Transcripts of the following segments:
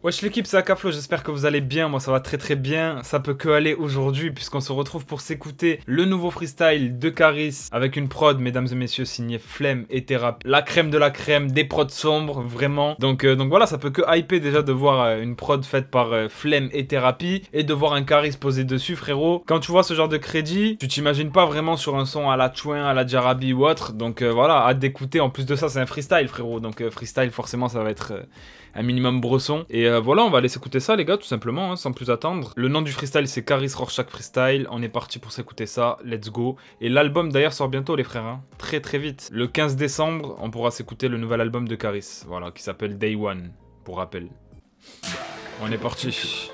Wesh l'équipe, c'est Akaflo, j'espère que vous allez bien, moi ça va très bien, ça peut que aller aujourd'hui puisqu'on se retrouve pour s'écouter le nouveau freestyle de Caris avec une prod, mesdames et messieurs, signée Flemme et Thérapie, la crème de la crème, des prods sombres, vraiment, donc voilà, ça peut que hyper déjà de voir une prod faite par Flemme et Thérapie et de voir un Caris posé dessus, frérot. Quand tu vois ce genre de crédit, tu t'imagines pas vraiment sur un son à la Chouin, à la Jarabi ou autre, donc voilà, hâte d'écouter. En plus de ça, c'est un freestyle, frérot, donc freestyle forcément ça va être un minimum bresson. Et voilà, on va aller s'écouter ça les gars, tout simplement, hein, sans plus attendre. Le nom du freestyle c'est Caris Rorschach Freestyle, on est parti pour s'écouter ça, let's go. Et l'album d'ailleurs sort bientôt les frères, hein, très vite. Le 15 décembre, on pourra s'écouter le nouvel album de Caris, voilà, qui s'appelle Day One, pour rappel. On est parti.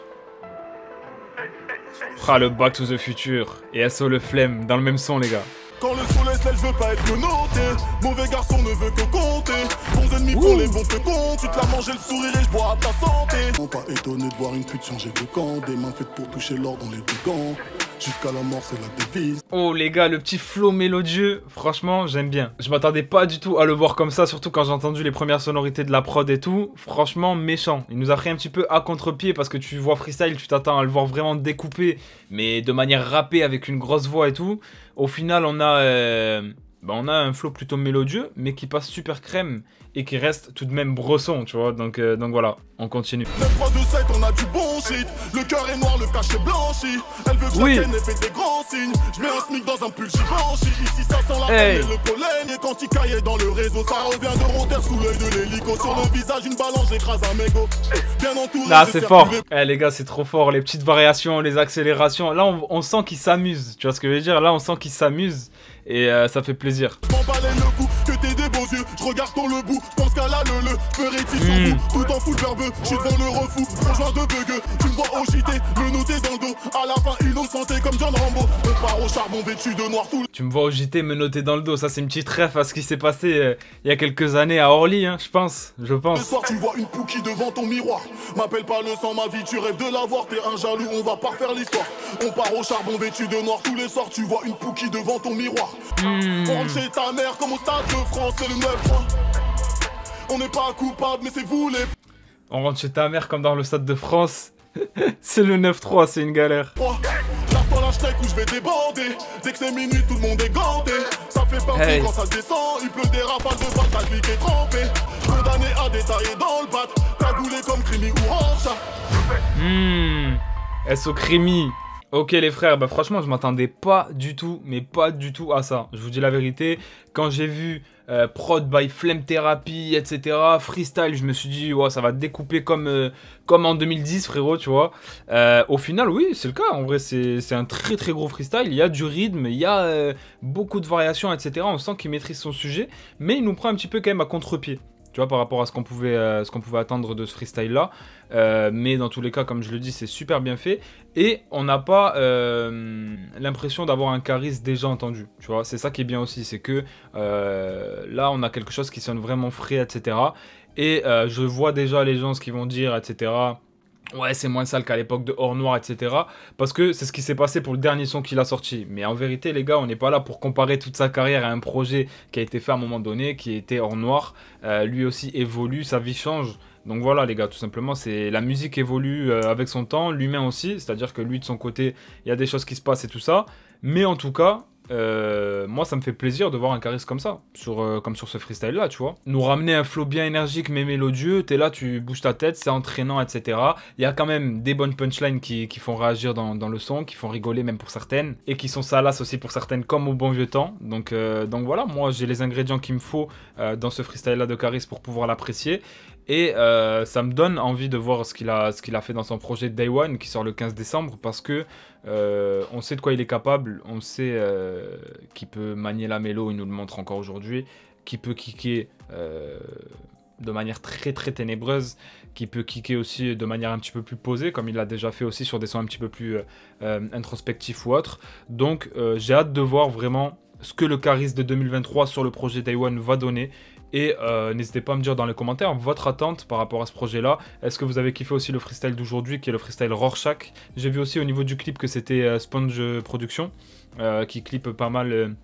Ah, le Back to the Future et SO le Flemme dans le même son les gars. Quand le soleil se lève, je veux pas être noté. Mauvais garçon ne veut que compter. Bons ennemis font les bons te comptent. Tu te l'as mangé le sourire et je bois à ta santé. Non, pas étonné de voir une pute changer de camp. Des mains faites pour toucher l'or dans les deux gants. Jusqu'à la mort, c'est la devise. Oh les gars, le petit flow mélodieux, franchement, j'aime bien. Je m'attendais pas du tout à le voir comme ça, surtout quand j'ai entendu les premières sonorités de la prod et tout. Franchement, méchant. Il nous a pris un petit peu à contre-pied parce que tu vois freestyle, tu t'attends à le voir vraiment découpé, mais de manière rappée avec une grosse voix et tout. Au final, on a un flow plutôt mélodieux, mais qui passe super crème et qui reste tout de même bresson, tu vois. Donc voilà, on continue. 9, 3, 2, 7, on a du bon shit. Le cœur est noir, le cachet blanchi. Elle veut que oui. je la tienne et fait des grands signes. Je mets un smic dans un pull givenchy. Ici ça sent la peine et le pollen. Et quand il caillait dans le réseau, ça revient de rondeur sous l'œil de l'hélico. Sur le visage, une balance, j'écrase un mégot. Bien entouré. Là, c'est fort. Eh les gars, c'est trop fort. Les petites variations, les accélérations. Là, on sent qu'il s'amuse. Tu vois ce que je veux dire? Là, on sent qu'il s'amuse. Et ça fait plaisir. Je m'en balais le coup, que t'es des beaux yeux. Je regarde ton le bout, je pense qu'à la le ferait-il sans vous, tout en full verbeux. Je suis devant le refou, rejoint de bugueux. Tu me vois au JT, me noter dans le dos. À la fin, innocenté comme John Rambo. On part au charbon vêtu de noir tout. Tu me vois au JT, me noter dans le dos. Ça, c'est une petite ref à ce qui s'est passé il y a quelques années à Orly, hein, je pense. Le soir, tu vois une pouquille devant ton miroir. M'appelle pas le sang, ma vie, tu rêves de l'avoir. T'es un jaloux, on va pas refaire l'histoire. On part au charbon vêtu de noir tous les soirs. Tu vois une pouquille devant ton miroir. On rentre chez ta mère comme au stade de France, c'est le 9-3. On n'est pas coupable, mais c'est vous les. On rentre chez ta mère comme dans le stade de France. C'est le 9-3, c'est une galère. Lave-toi la steak où je vais débander. Dès que c'est minuit, tout le monde est ganté. Ça fait pas quand ça descend. Il pleut des rafales de balles, ta clique est trempée. Condamné à détailler dans le bat. Cagoulé comme Crimi ou Rancha. SO Crimi. Ok les frères, bah franchement je m'attendais pas du tout, mais pas du tout à ça. Je vous dis la vérité, quand j'ai vu prod by Flemme Thérapie, etc., freestyle, je me suis dit ouais, ça va découper comme en 2010 frérot, tu vois. Au final oui, c'est le cas, en vrai c'est un très gros freestyle, il y a du rythme, il y a beaucoup de variations, etc. On sent qu'il maîtrise son sujet, mais il nous prend un petit peu quand même à contre-pied. Tu vois, par rapport à ce qu'on pouvait attendre de ce freestyle-là. Mais dans tous les cas, comme je le dis, c'est super bien fait. Et on n'a pas l'impression d'avoir un Caris déjà entendu. Tu vois, c'est ça qui est bien aussi. C'est que là, on a quelque chose qui sonne vraiment frais, etc. Et je vois déjà les gens ce qu'ils vont dire, etc. Ouais, c'est moins sale qu'à l'époque de Hors Noir, etc. Parce que c'est ce qui s'est passé pour le dernier son qu'il a sorti. Mais en vérité, les gars, on n'est pas là pour comparer toute sa carrière à un projet qui a été fait à un moment donné, qui était Hors Noir. Lui aussi évolue, sa vie change. Donc voilà, les gars, tout simplement, c'est la musique évolue avec son temps, l'humain aussi. C'est-à-dire que lui, de son côté, il y a des choses qui se passent et tout ça. Mais en tout cas, moi ça me fait plaisir de voir un Caris comme ça, comme sur ce freestyle là, tu vois. Nous ramener un flow bien énergique mais mélodieux, t'es là, tu bouges ta tête, c'est entraînant, etc. Il y a quand même des bonnes punchlines qui font réagir dans le son, qui font rigoler même pour certaines, et qui sont salaces aussi pour certaines comme au bon vieux temps. Donc voilà, moi j'ai les ingrédients qu'il me faut dans ce freestyle là de Caris pour pouvoir l'apprécier. Et ça me donne envie de voir ce qu'il a fait dans son projet Day One qui sort le 15 décembre parce que on sait de quoi il est capable, on sait qu'il peut manier la mélo, il nous le montre encore aujourd'hui, qu'il peut kicker de manière très ténébreuse, qui peut kicker aussi de manière un petit peu plus posée comme il l'a déjà fait aussi sur des sons un petit peu plus introspectifs ou autres. Donc j'ai hâte de voir vraiment ce que le Caris de 2023 sur le projet Day One va donner. Et n'hésitez pas à me dire dans les commentaires votre attente par rapport à ce projet-là. Est-ce que vous avez kiffé aussi le freestyle d'aujourd'hui, qui est le freestyle Rorschach? J'ai vu aussi au niveau du clip que c'était Sponge Production, qui clippe pas mal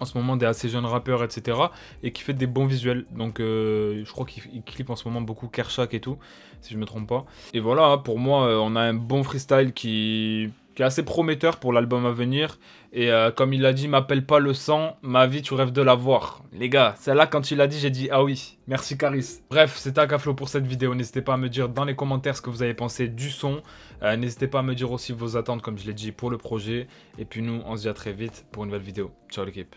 en ce moment des assez jeunes rappeurs, etc. Et qui fait des bons visuels. Donc je crois qu'il clip en ce moment beaucoup Kershak et tout, si je me trompe pas. Et voilà, pour moi, on a un bon freestyle qui est assez prometteur pour l'album à venir. Et comme il a dit, m'appelle pas le sang, ma vie tu rêves de la voir. Les gars, celle-là quand il a dit, j'ai dit ah oui, merci Caris. Bref, c'était Akaflo pour cette vidéo. N'hésitez pas à me dire dans les commentaires ce que vous avez pensé du son. N'hésitez pas à me dire aussi vos attentes, comme je l'ai dit, pour le projet. Et puis nous, on se dit à très vite pour une nouvelle vidéo. Ciao l'équipe.